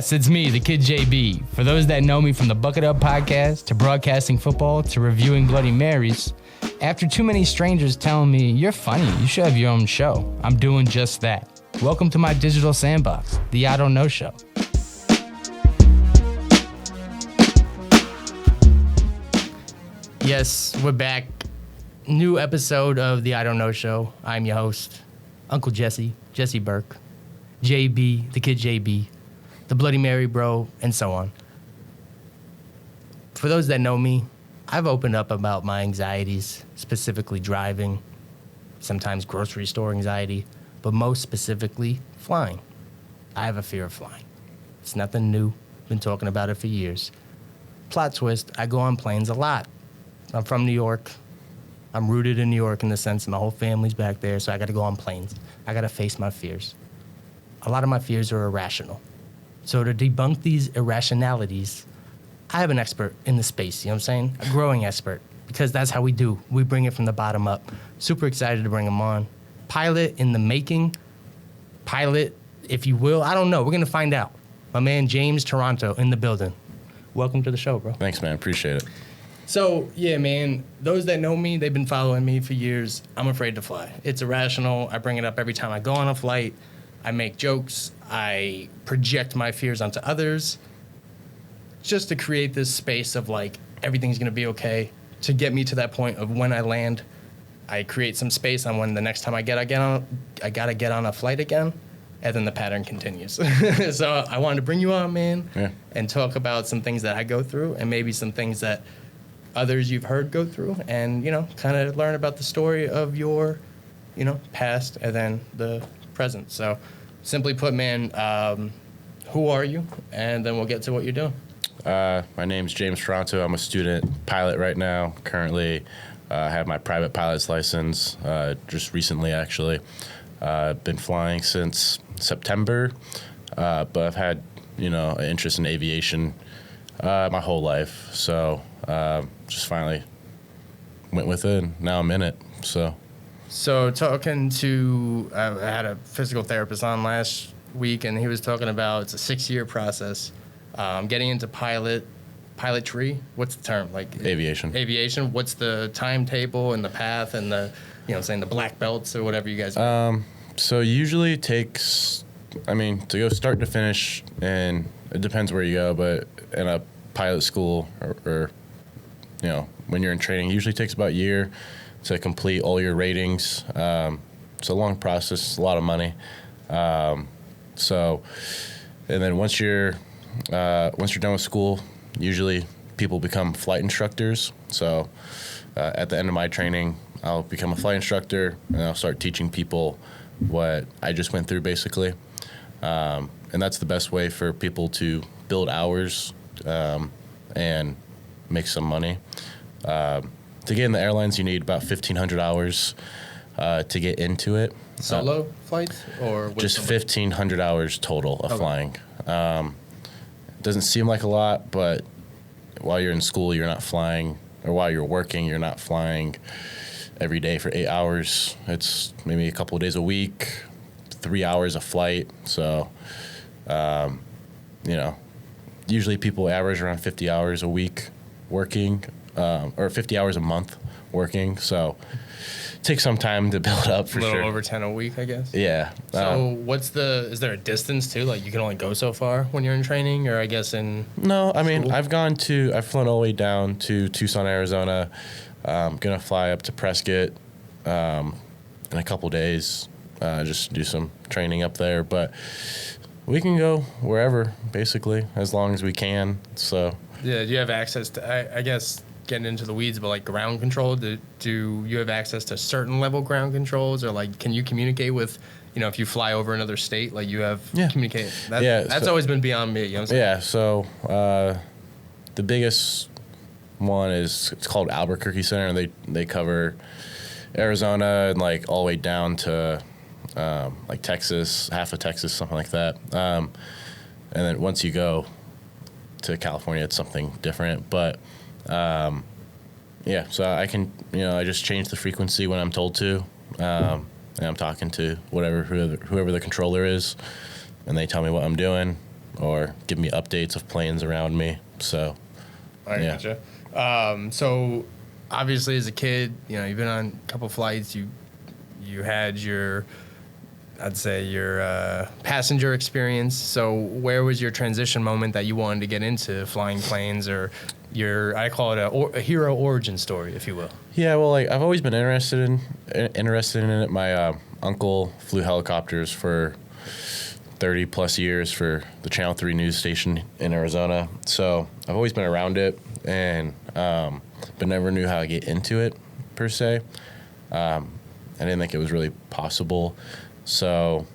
Yes, it's me, the Kid JB. For those that know me from the Bucket Up podcast to broadcasting football to reviewing Bloody Marys, after too many strangers telling me, you're funny, you should have your own show, I'm doing just that. Welcome to my digital sandbox, the I Don't Know Show. Yes, we're back. New episode of the I Don't Know Show. I'm your host, Uncle Jesse Burke, JB, the Kid JB, the Bloody Mary bro, and so on. For those that know me, I've opened up about my anxieties, specifically driving, sometimes grocery store anxiety, but most specifically, flying. I have a fear of flying. It's nothing new. Been talking about it for years. Plot twist, I go on planes a lot. I'm from New York. I'm rooted in New York in the sense that my whole family's back there, so I got to go on planes. I got to face my fears. A lot of my fears are irrational. So to debunk these irrationalities, I have an expert in the space, you know what I'm saying? A growing expert, because that's how we do. We bring it from the bottom up. Super excited to bring him on. Pilot in the making. Pilot, if you will. I don't know. We're going to find out. My man James Toronto in the building. Welcome to the show, bro. Thanks, man. Appreciate it. So, yeah, man, those that know me, they've been following me for years. I'm afraid to fly. It's irrational. I bring it up every time I go on a flight. I make jokes. I project my fears onto others just to create this space of, like, everything's going to be okay, to get me to that point of when I land. I create some space on when the next time I got to get on a flight again, and then the pattern continues. So I wanted to bring you on, man, and talk about some things that I go through and maybe some things that others you've heard go through, and, you know, kind of learn about the story of your, you know, past and then the present. So simply put, man, who are you? And then we'll get to what you're doing. My name's James Toronto. I'm a student pilot right now. Currently, I have my private pilot's license just recently, actually. Been flying since September, but I've had, you know, an interest in aviation my whole life. So just finally went with it, and now I'm in it. So talking to, I had a physical therapist on last week, and he was talking about it's a 6-year process. Getting into pilotry. What's the term? Like aviation. Aviation. What's the timetable and the path and the, you know, saying the black belts or whatever you guys do? So usually it takes, I mean, to go start to finish, and it depends where you go, but in a pilot school or you know, when you're in training, it usually takes about a year to complete all your ratings. It's a long process, a lot of money. And then once you're done with school, usually people become flight instructors. So at the end of my training, I'll become a flight instructor, and I'll start teaching people what I just went through, basically. And that's the best way for people to build hours and make some money. To get in the airlines, you need about 1,500 hours to get into it. Solo flights? Or just 1,500 hours total of flying. Doesn't seem like a lot, but while you're in school, you're not flying, or while you're working, you're not flying every day for 8 hours. It's maybe a couple of days a week, 3 hours a flight. So, you know, usually people average around 50 hours a week working, or 50 hours a month working. So it takes some time to build up, for sure. A little over 10 a week, I guess. Yeah. So is there a distance too? Like you can only go so far when you're in training, or I guess in No, I mean, school? I've flown all the way down to Tucson, Arizona. I'm going to fly up to Prescott in a couple days, just do some training up there. But we can go wherever, basically, as long as we can. So yeah, do you have access to, I guess, getting into the weeds, but like ground control, do you have access to certain level ground controls, or like can you communicate with, you know, if you fly over another state, like you have communicate? That's always been beyond me, you know what I'm saying? Yeah, so the biggest one it's called Albuquerque Center, and they cover Arizona and like all the way down to like Texas, half of Texas, something like that. And then once you go to California, it's something different. But yeah, so I can, you know, I just change the frequency when I'm told to, and I'm talking to whoever the controller is, and they tell me what I'm doing, or give me updates of planes around me. So, I gotcha. So obviously as a kid, you've been on a couple flights. You had your, I'd say your passenger experience. So where was your transition moment that you wanted to get into flying planes, or I call it a hero origin story, if you will? Yeah, well, like I've always been interested in it. My uncle flew helicopters for 30 plus years for the Channel 3 news station in Arizona. So I've always been around it, and but never knew how to get into it per se. I didn't think it was really possible. So,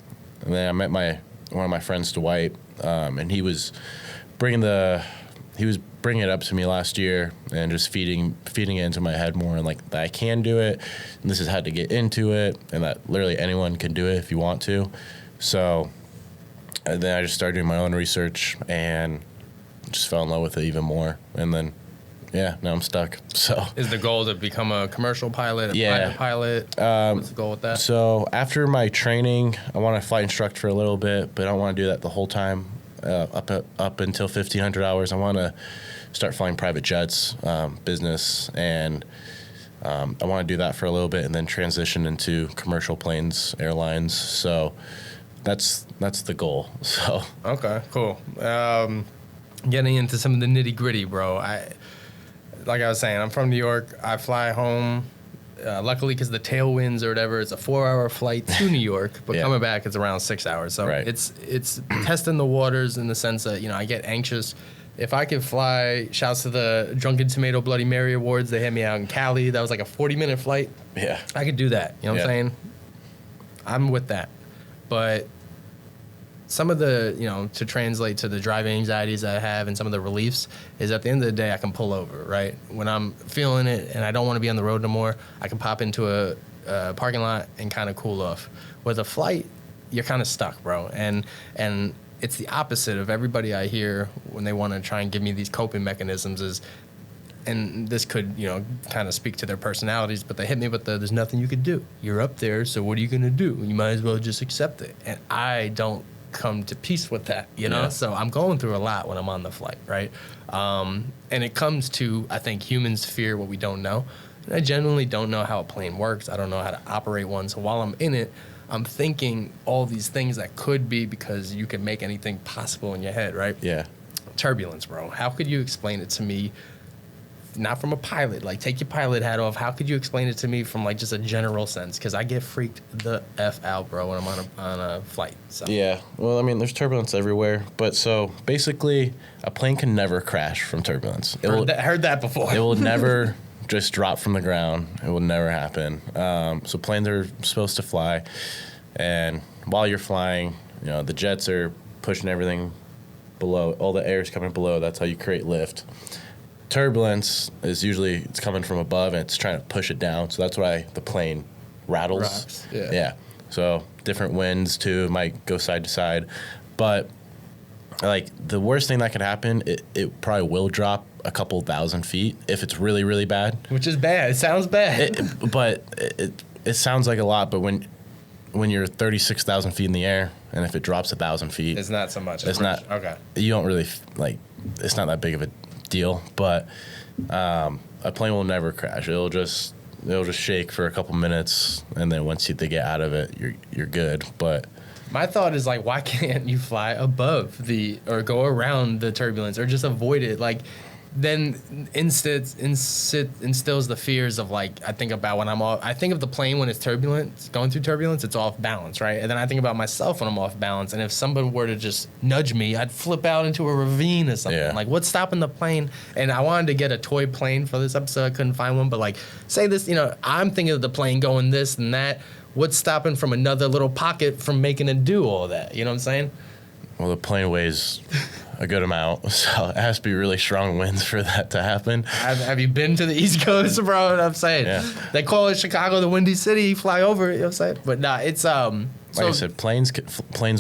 and then I met one of my friends, Dwight, and he was bringing it up to me last year and just feeding it into my head more, and like that I can do it, and this is how to get into it, and that literally anyone can do it if you want to. So, and then I just started doing my own research and just fell in love with it even more, and then yeah, now I'm stuck. So is the goal to become a commercial pilot, private pilot? What's the goal with that? So after my training, I want to flight instruct for a little bit, but I don't want to do that the whole time. Up until 1,500 hours, I want to start flying private jets, business, and I want to do that for a little bit, and then transition into commercial planes, airlines. So that's the goal. So okay, cool. Getting into some of the nitty gritty, bro. Like I was saying, I'm from New York. I fly home. Luckily, because the tailwinds or whatever, it's a 4-hour flight to New York, but coming back, it's around 6 hours. So it's testing the waters in the sense that, I get anxious. If I could fly, shouts to the Drunken Tomato Bloody Mary Awards. They had me out in Cali. That was like a 40-minute flight. Yeah. I could do that. You know what I'm saying? I'm with that. But some of the, to translate to the driving anxieties I have and some of the reliefs is at the end of the day, I can pull over, right? When I'm feeling it and I don't want to be on the road no more, I can pop into a parking lot and kind of cool off. With a flight, you're kind of stuck, bro. And it's the opposite of everybody I hear when they want to try and give me these coping mechanisms is, and this could, kind of speak to their personalities, but they hit me with there's nothing you could do. You're up there, so what are you going to do? You might as well just accept it. And I don't come to peace with that, So I'm going through a lot when I'm on the flight, right? And it comes to, I think, humans fear what we don't know. And I genuinely don't know how a plane works. I don't know how to operate one. So while I'm in it, I'm thinking all these things that could be, because you can make anything possible in your head, right? Yeah. Turbulence, bro. How could you explain it to me? Not from a pilot, like take your pilot hat off. How could you explain it to me from like just a general sense? Because I get freaked the F out, bro, when I'm on a flight. So. Yeah, well, I mean, there's turbulence everywhere, but so basically, a plane can never crash from turbulence. Heard that before. It will never just drop from the ground. It will never happen. So planes are supposed to fly, and while you're flying, the jets are pushing everything below. All the air is coming below. That's how you create lift. Turbulence is usually it's coming from above and it's trying to push it down. So that's why the plane rattles. Rocks, yeah. So different winds too, might go side to side. But like the worst thing that could happen, it probably will drop a couple 1,000 feet if it's really, really bad. Which is bad. It sounds bad. It sounds like a lot, but when you're 36,000 feet in the air and if it drops 1,000 feet, it's not so much. It's not. Okay. You don't really like. It's not that big of a deal, but a plane will never crash. It'll just shake for a couple minutes, and then once they get out of it, you're good. But my thought is like, why can't you fly above or go around the turbulence or just avoid it? Like, then instills the fears of like, I think about when I think of the plane when it's turbulent, going through turbulence, it's off balance, right? And then I think about myself when I'm off balance, and if somebody were to just nudge me, I'd flip out into a ravine or something. Yeah. Like, what's stopping the plane? And I wanted to get a toy plane for this episode, I couldn't find one, but like, say this, I'm thinking of the plane going this and that. What's stopping from another little pocket from making it do all that? You know what I'm saying? Well, the plane weighs a good amount, so it has to be really strong winds for that to happen. Have you been to the East Coast, bro? What I'm saying? Yeah. They call it Chicago the Windy City. You fly over it, you know what I'm saying? But nah, it's like I said, planes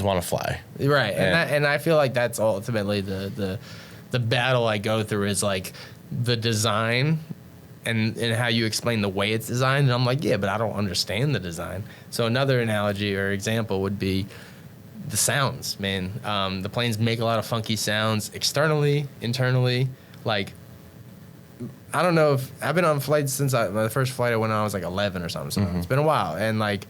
want to fly. Right, and I feel like that's ultimately the battle I go through is like the design and how you explain the way it's designed. And I'm like, yeah, but I don't understand the design. So another analogy or example would be the sounds, man. The planes make a lot of funky sounds externally, internally. Like, I don't know if I've been on flights since the first flight I went on, I was like 11 or something. So it's been a while. And like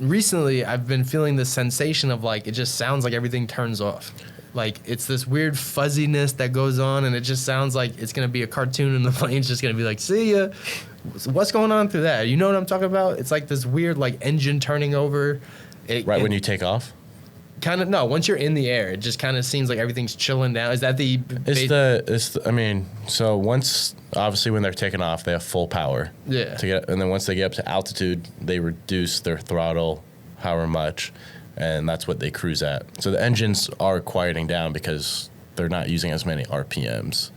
recently I've been feeling this sensation of like, it just sounds like everything turns off. Like it's this weird fuzziness that goes on and it just sounds like it's going to be a cartoon and the plane's just going to be like, see ya. What's going on through that? You know what I'm talking about? It's like this weird like engine turning over. When you take off? Kind of, no, once you're in the air, it just kind of seems like everything's chilling down. Is that so once, obviously when they're taking off, they have full power. Yeah. And then once they get up to altitude, they reduce their throttle however much, and that's what they cruise at. So the engines are quieting down because they're not using as many RPMs.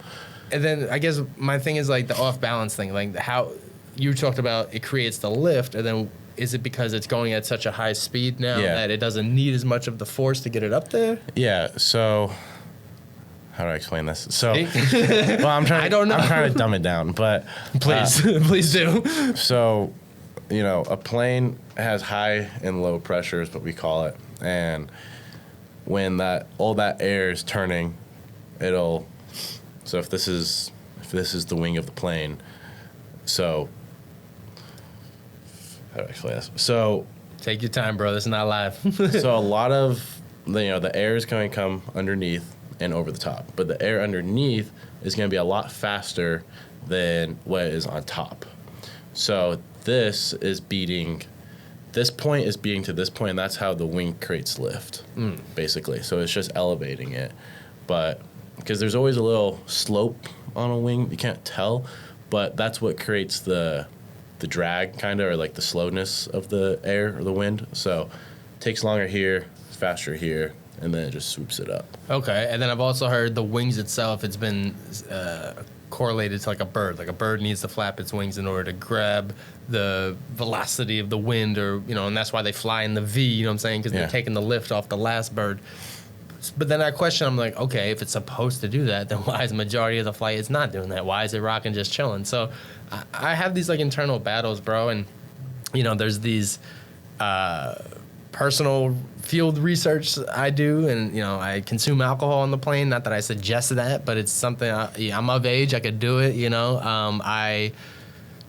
And then I guess my thing is like the off balance thing, like how you talked about it creates the lift, and then is it because it's going at such a high speed now that it doesn't need as much of the force to get it up there? Yeah. So how do I explain this? So, well, I'm trying to dumb it down, but please, please do. So, you know, a plane has high and low pressure is what we call it, and when all that air is turning, it'll. So if this is the wing of the plane, so. How do I explain this? So take your time, bro. This is not live. So a lot of the air is going to come underneath and over the top, but the air underneath is going to be a lot faster than what is on top. So this point is beating to this point, and that's how the wing creates lift, basically. So it's just elevating it, but because there's always a little slope on a wing, you can't tell, but that's what creates the drag kind of, or like the slowness of the air or the wind. So it takes longer here, faster here, and then it just swoops it up. Okay, and then I've also heard the wings itself, it's been correlated to like a bird. Like a bird needs to flap its wings in order to grab the velocity of the wind, or, and that's why they fly in the V, you know what I'm saying? Because they're taking the lift off the last bird. But then I question, I'm like, okay, if it's supposed to do that, then why is the majority of the flight it's not doing that? Why is it rocking just chilling? So I have these like internal battles, bro, and there's these personal field research I do, and I consume alcohol on the plane. Not that I suggest that, but it's something I'm of age. I could do it. I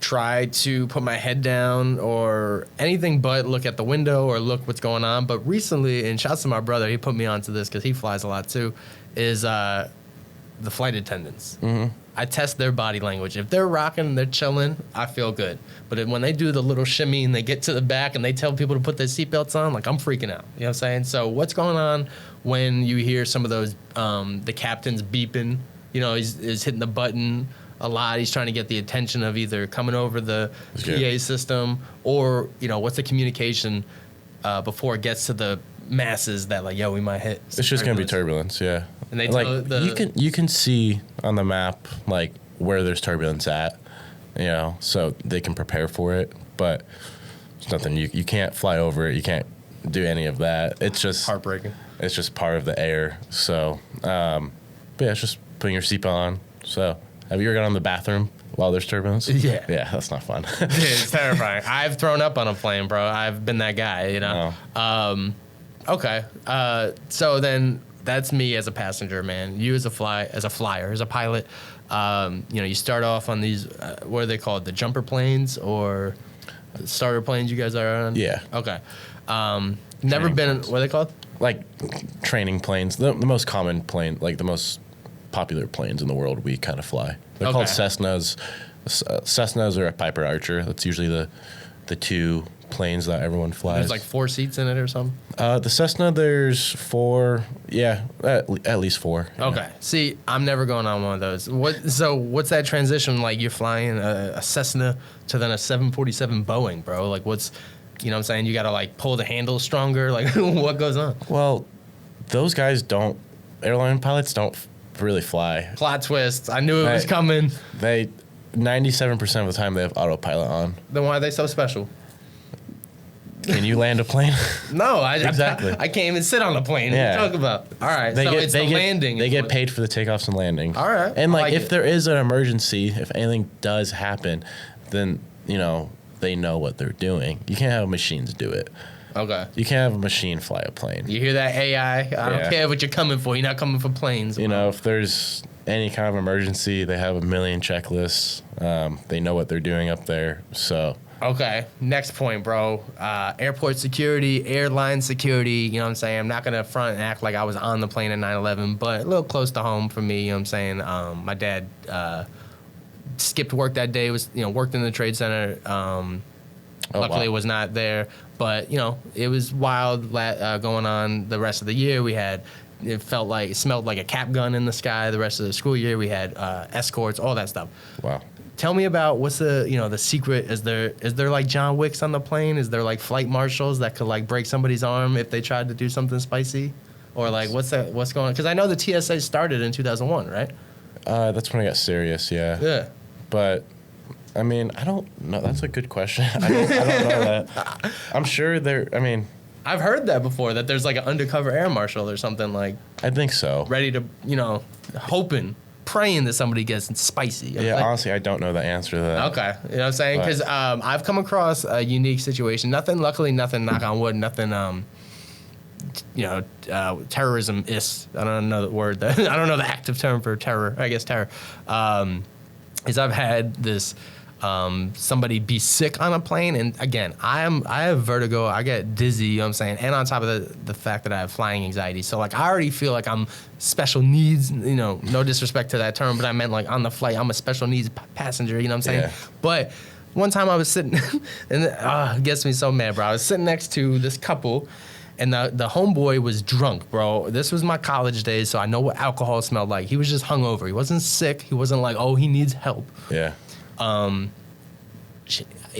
try to put my head down or anything but look at the window or look what's going on. But recently, and shouts to my brother, he put me onto this because he flies a lot too, is the flight attendants. Mm-hmm. I test their body language. If they're rocking, they're chilling, I feel good. But when they do the little shimmy and they get to the back and they tell people to put their seatbelts on, like I'm freaking out. You know what I'm saying? So what's going on when you hear some of those, the captain's beeping, he's hitting the button a lot. He's trying to get the attention of either coming over the PA system or, what's the communication before it gets to the masses that like, we might hit. It's just going to be turbulence, yeah. And they like you can see on the map like where there's turbulence at, so they can prepare for it. But it's nothing. You can't fly over it. You can't do any of that. It's just heartbreaking. It's just part of the air. So, but yeah, it's just putting your seatbelt on. So, have you ever gone in the bathroom while there's turbulence? Yeah. Yeah, that's not fun. Dude, it's terrifying. I've thrown up on a plane, bro. I've been that guy, Oh. Okay. So then that's me as a passenger, man. You as a flyer, as a pilot, you start off on these, what are they called? The jumper planes or the starter planes you guys are on? Yeah. Okay. Never been, what are they called? Like training planes, the most common plane, like the most popular planes in the world we kind of fly. They're called Cessnas. Cessnas or a Piper Archer. That's usually the two planes that everyone flies. There's like 4 seats in it or something? The Cessna, there's 4. Yeah, at least 4. Okay. Yeah. See, I'm never going on one of those. What's that transition like? You're flying a Cessna to then a 747 Boeing, bro. Like what's, what I'm saying? You got to like pull the handle stronger. Like what goes on? Well, those guys airline pilots don't really fly. Plot twist. I knew it was coming. 97% of the time they have autopilot on. Then why are they so special? Can you land a plane? No, Exactly. I can't even sit on a plane. Yeah. What are you talking about? All right, it's the landing. They get paid for the takeoffs and landings. All right. And if there is an emergency, if anything does happen, then, they know what they're doing. You can't have machines do it. Okay. You can't have a machine fly a plane. You hear that, AI? I don't care what you're coming for. You're not coming for planes. You know, if there's any kind of emergency, they have a million checklists. They know what they're doing up there. So. Okay. Next point, bro. Airport security, airline security. You know what I'm saying? I'm not going to front and act like I was on the plane at 9/11, but a little close to home for me. You know what I'm saying? My dad skipped work that day. Worked in the Trade Center. Luckily, was not there. But, it was wild going on the rest of the year. It smelled like a cap gun in the sky the rest of the school year. We had escorts, all that stuff. Wow. Tell me about what's the secret. Is there like John Wicks on the plane? Is there like flight marshals that could like break somebody's arm if they tried to do something spicy? Or like what's going on? Because I know the TSA started in 2001, right? That's when I got serious, yeah. Yeah. But, I mean, I don't know. That's a good question. I don't know that. I'm sure I've heard that before, that there's like an undercover air marshal or something like. I think so. Ready to, hoping, praying that somebody gets spicy. Yeah, honestly, I don't know the answer to that. Okay. You know what I'm saying? Because I've come across a unique situation. Luckily nothing, knock on wood, nothing, terrorism is, I don't know the word, I don't know the active term for terror, I guess terror, is I've had this, somebody be sick on a plane, and again, I have vertigo, I get dizzy, you know what I'm saying, and on top of the fact that I have flying anxiety, so like I already feel like I'm special needs, no disrespect to that term, but I meant like on the flight, I'm a special needs passenger, you know what I'm saying, yeah. But one time I was sitting, and it gets me so mad, bro, I was sitting next to this couple, and the homeboy was drunk, bro. This was my college days, so I know what alcohol smelled like. He was just hungover. He wasn't sick. He wasn't like, oh, he needs help. Yeah. And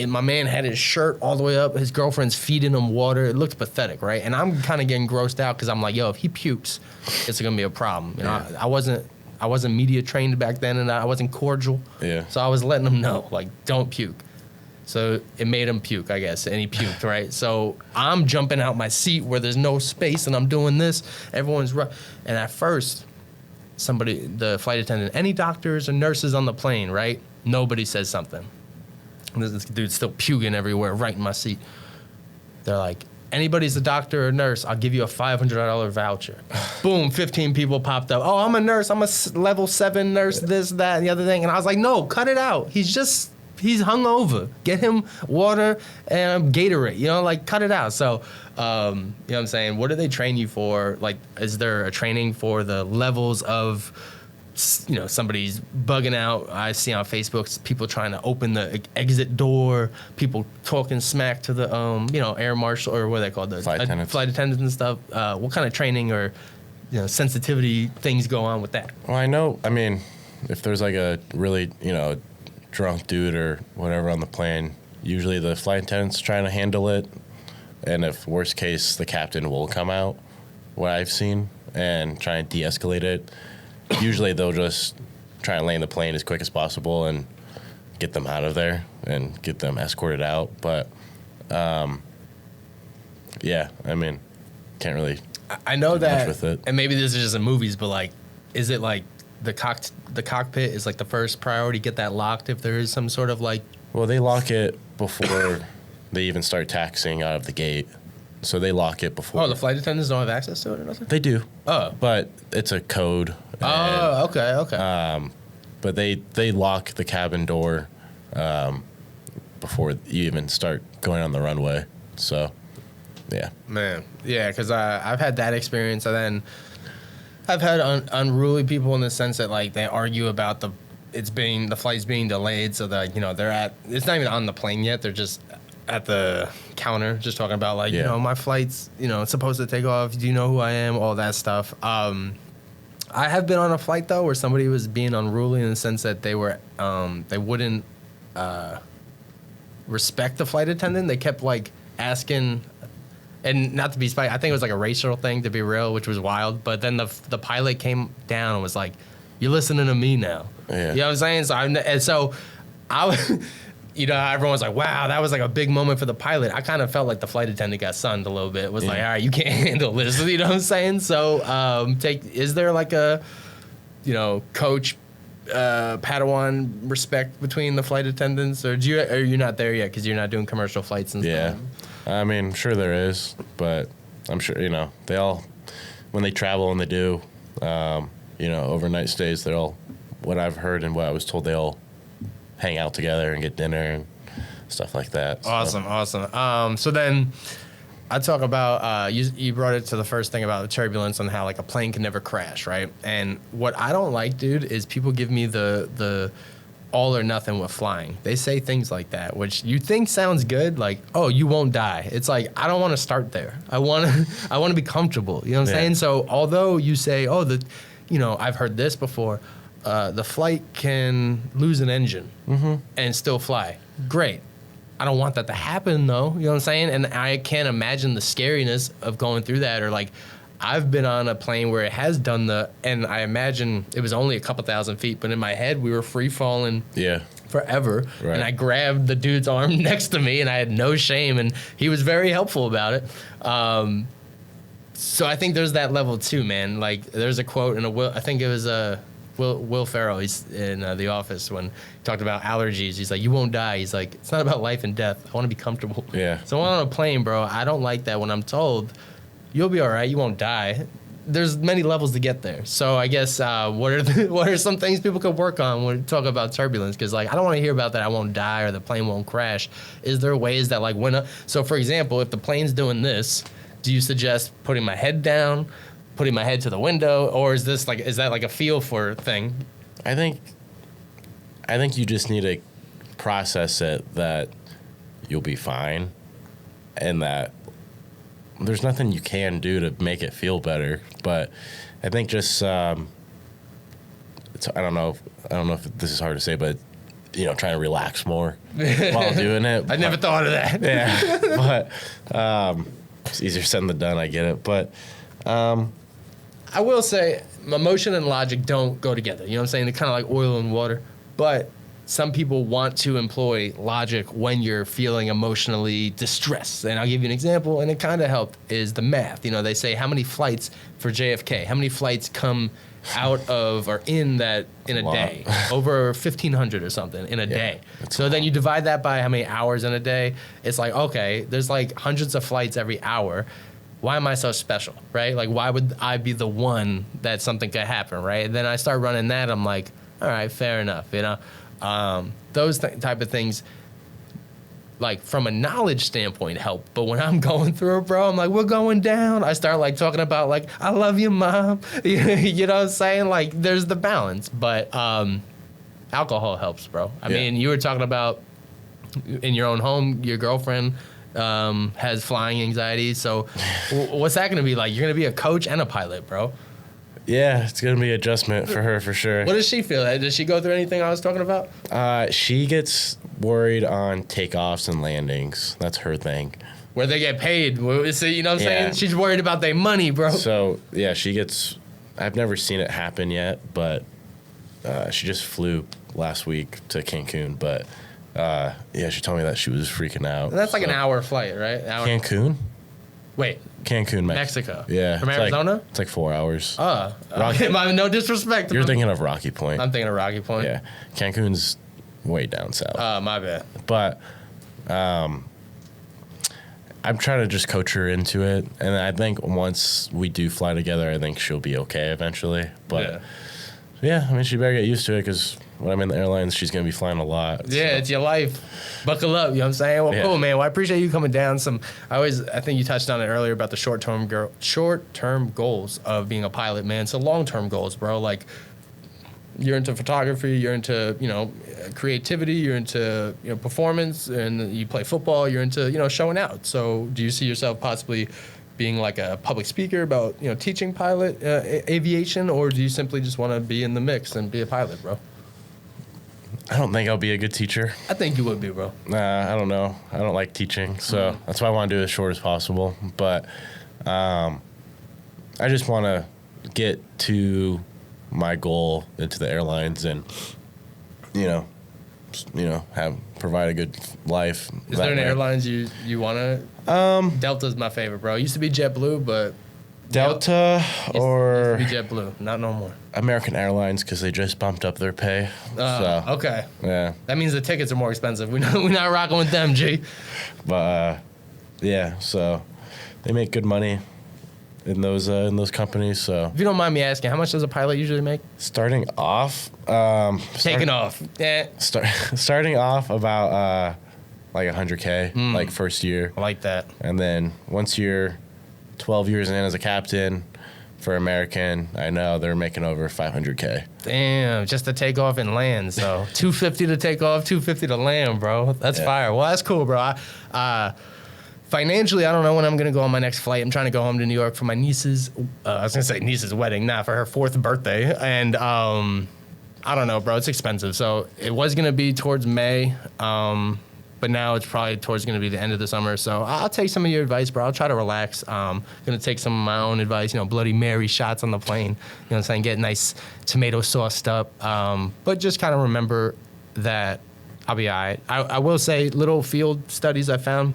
my man had his shirt all the way up. His girlfriend's feeding him water. It looked pathetic, right? And I'm kind of getting grossed out because I'm like, yo, if he pukes, it's gonna be a problem. I wasn't media trained back then, and I wasn't cordial. Yeah. So I was letting him know, like, don't puke. So it made him puke, I guess, and he puked, right? So I'm jumping out my seat where there's no space, and I'm doing this. Everyone's and at first, the flight attendant, any doctors or nurses on the plane, right? Nobody says something. And this dude's still puking everywhere, right in my seat. They're like, anybody's a doctor or nurse, I'll give you a $500 voucher. Boom, 15 people popped up. Oh, I'm a nurse. I'm a level 7 nurse, this, that, and the other thing. And I was like, no, cut it out. He's hungover. Get him water and Gatorade, cut it out. So, you know what I'm saying? What do they train you for? Like, is there a training for the levels of, somebody's bugging out? I see on Facebook people trying to open the exit door, people talking smack to the, air marshal, or what are they called? The flight attendants and stuff. What kind of training or, sensitivity things go on with that? Well, if there's like a really, drunk dude or whatever on the plane, usually the flight attendant's trying to handle it, and if worst case, the captain will come out, what I've seen, and try and de-escalate it. Usually they'll just try and land the plane as quick as possible and get them out of there and get them escorted out. But can't really I know do much that with it. And maybe this is just in movies, but like, is it like the cockpit is like the first priority, get that locked if there is some sort of like... Well, they lock it before they even start taxiing out of the gate. So they lock it before. Oh, the flight attendants don't have access to it or nothing? They do. Oh. But it's a code. Oh, okay. But they lock the cabin door before you even start going on the runway. So, yeah. Man. Yeah, because I've had that experience, and then I've had unruly people in the sense that like they argue about the flight's being delayed, so that it's not even on the plane yet. They're just at the counter, just talking about like my flight's it's supposed to take off. Do you know who I am? All that stuff. I have been on a flight though where somebody was being unruly in the sense that they wouldn't respect the flight attendant. They kept like asking. And not to be spite, I think it was like a racial thing, to be real, which was wild. But then the pilot came down and was like, "You're listening to me now." Yeah. You know what I'm saying? So everyone was like, "Wow, that was like a big moment for the pilot." I kind of felt like the flight attendant got sunned a little bit. It was like, "All right, you can't handle this." You know what I'm saying? So, is there like a, coach, Padawan respect between the flight attendants, or are you not there yet because you're not doing commercial flights and stuff? I mean, sure there is, but I'm sure, they all, when they travel and they do, overnight stays, they're all, what I've heard and what I was told, they all hang out together and get dinner and stuff like that. Awesome. So then I talk about, you brought it to the first thing about the turbulence and how like a plane can never crash, right? And what I don't like, dude, is people give me the all or nothing with flying. They say things like that, which you think sounds good, like, oh, you won't die. It's like, I don't want to start there. I want to be comfortable. You know what I'm saying? So although you say, oh, I've heard this before, the flight can lose an engine and still fly. Great. I don't want that to happen, though. You know what I'm saying? And I can't imagine the scariness of going through that. Or like, I've been on a plane where it has done and I imagine it was only a couple thousand feet, but in my head we were free falling forever. Right. And I grabbed the dude's arm next to me and I had no shame, and he was very helpful about it. So I think there's that level too, man. Like there's a quote in I think it was Will Ferrell, he's in The Office, when he talked about allergies. He's like, you won't die. He's like, it's not about life and death. I want to be comfortable. Yeah. So when I'm on a plane, bro, I don't like that when I'm told, you'll be all right, you won't die. There's many levels to get there. So I guess what are some things people could work on when we talk about turbulence? Because like I don't want to hear about that I won't die or the plane won't crash. Is there ways that like so for example, if the plane's doing this, do you suggest putting my head down, putting my head to the window, or is that like a feel for thing? I think you just need to process it that you'll be fine, and that there's nothing you can do to make it feel better. But I think just I don't know if this is hard to say, but trying to relax more while doing it. I never thought of that. Yeah, but it's easier said than done. I get it, but I will say emotion and logic don't go together. You know what I'm saying? They're kind of like oil and water. But some people want to employ logic when you're feeling emotionally distressed. And I'll give you an example, and it kind of helped, is the math. They say how many flights for JFK, how many flights come out of or in a day? Over 1,500 or something in a day. So then you divide that by how many hours in a day. It's like, okay, there's like hundreds of flights every hour. Why am I so special, right? Like, why would I be the one that something could happen, right? And then I start running that. I'm like, all right, fair enough, Those type of things, like, from a knowledge standpoint, help. But when I'm going through it, bro, I'm like, we're going down. I start, like, talking about, like, I love you, Mom. You know what I'm saying? Like, there's the balance. But alcohol helps, bro. I mean, you were talking about in your own home, your girlfriend has flying anxiety. So what's that going to be like? You're going to be a coach and a pilot, bro. Yeah, it's going to be adjustment for her for sure. What does she feel? Does she go through anything I was talking about? She gets worried on takeoffs and landings. That's her thing. Where they get paid. So, you know what I'm saying? She's worried about their money, bro. So, yeah, I've never seen it happen yet, but she just flew last week to Cancun, but she told me that she was freaking out. And that's like an hour flight, right? Cancun? Wait. Cancun, Mexico. Yeah. From Arizona? It's like 4 hours. No disrespect. You're thinking of Rocky Point. I'm thinking of Rocky Point. Yeah. Cancun's way down south. Oh, my bad. But I'm trying to just coach her into it. And I think once we do fly together, I think she'll be okay eventually. But yeah, I mean, she better get used to it because when I'm in the airlines, she's going to be flying a lot. Yeah, so. It's your life. Buckle up, you know what I'm saying? Well, cool, man. Well, I appreciate you coming down. I think you touched on it earlier about the short-term goals of being a pilot, man. So long-term goals, bro. Like, you're into photography, you're into, creativity, you're into, performance, and you play football, you're into, showing out. So do you see yourself possibly being like a public speaker about, teaching pilot aviation, or do you simply just want to be in the mix and be a pilot, bro? I don't think I'll be a good teacher. I think you would be, bro. Nah, I don't know. I don't like teaching, so that's why I want to do it as short as possible. But I just want to get to my goal into the airlines and, provide a good life. Is there any airlines you want to? Delta's my favorite, bro. It used to be JetBlue, but Delta or used to be JetBlue, not no more. American Airlines, because they just bumped up their pay. Okay. Yeah. That means the tickets are more expensive. We're not rocking with them, G. But Yeah, so they make good money in those companies. So If you don't mind me asking, how much does a pilot usually make? starting off, Taking off. Yeah. starting off about like $100K, like first year, I like that. and then once you're 12 years in as a captain for American, I know they're making over $500K. Damn, just to take off and land. So $250 to take off, $250 to land, bro. That's fire. Well, that's cool, bro. Financially, I don't know when I'm gonna go on my next flight. I'm trying to go home to New York for my niece's. I was gonna say niece's wedding, for her 4th birthday, and I don't know, bro. It's expensive. So it was gonna be towards May, but now it's probably gonna be the end of the summer. So I'll take some of your advice, bro. I'll try to relax. Gonna take some of my own advice. Bloody Mary shots on the plane. You know what I'm saying? Get nice tomato sauced up. But just kind of remember that I'll be all right. I will say, little field studies I found.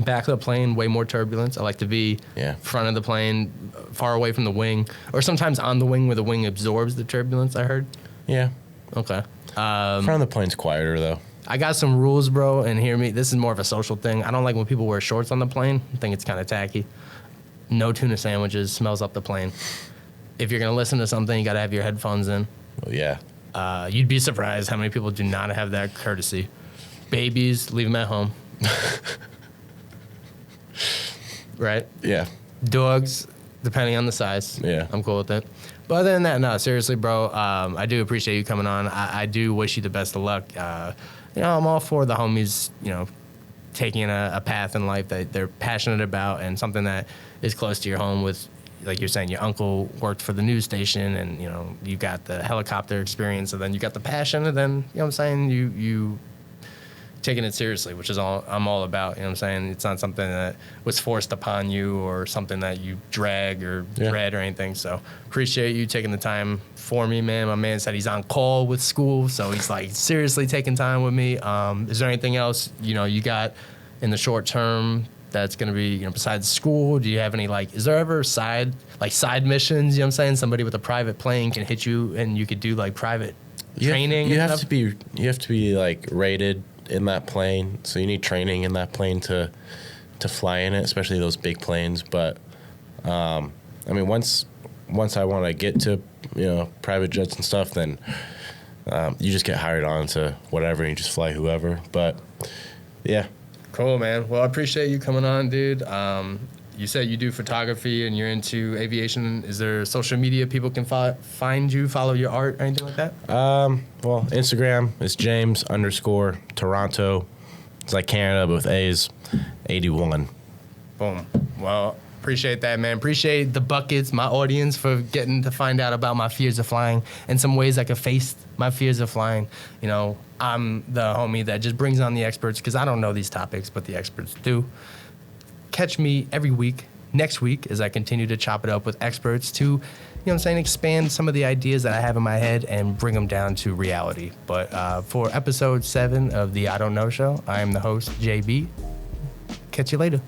Back of the plane, way more turbulence. I like to be front of the plane, far away from the wing, or sometimes on the wing where the wing absorbs the turbulence, I heard. Yeah. Okay. Front of the plane's quieter, though. I got some rules, bro, and hear me. This is more of a social thing. I don't like when people wear shorts on the plane. I think it's kind of tacky. No tuna sandwiches. Smells up the plane. If you're going to listen to something, you got to have your headphones in. Well, yeah. You'd be surprised how many people do not have that courtesy. Babies, leave them at home. Right? Yeah. Dogs, depending on the size. Yeah. I'm cool with it. But other than that, no, seriously, bro, I do appreciate you coming on. I do wish you the best of luck. I'm all for the homies, taking a path in life that they're passionate about and something that is close to your home with, like you're saying, your uncle worked for the news station and, you got the helicopter experience and then you got the passion and then, you know what I'm saying, you taking it seriously, which is all I'm all about. You know what I'm saying? It's not something that was forced upon you or something that you drag or dread or anything. So appreciate you taking the time for me, man. My man said he's on call with school, so he's like seriously taking time with me. Is there anything else, you got in the short term that's going to be, besides school? Do you have any, is there ever side missions? You know what I'm saying? Somebody with a private plane can hit you and you could do private training. You have to be rated in that plane, so you need training in that plane to fly in it, especially those big planes. But once I want to get to private jets and stuff, then you just get hired on to whatever and you just fly whoever. But yeah, cool, man. Well, I appreciate you coming on, dude. You said you do photography and you're into aviation. Is there social media people can find you, follow your art, or anything like that? Well, Instagram is James_Toronto. It's like Canada, but with A's, 81. Boom. Well, appreciate that, man. Appreciate the buckets, my audience, for getting to find out about my fears of flying and some ways I could face my fears of flying. I'm the homie that just brings on the experts because I don't know these topics, but the experts do. Catch me every week, next week, as I continue to chop it up with experts to, expand some of the ideas that I have in my head and bring them down to reality. But for episode 7 of the I Don't Know Show, I am the host, JB. Catch you later.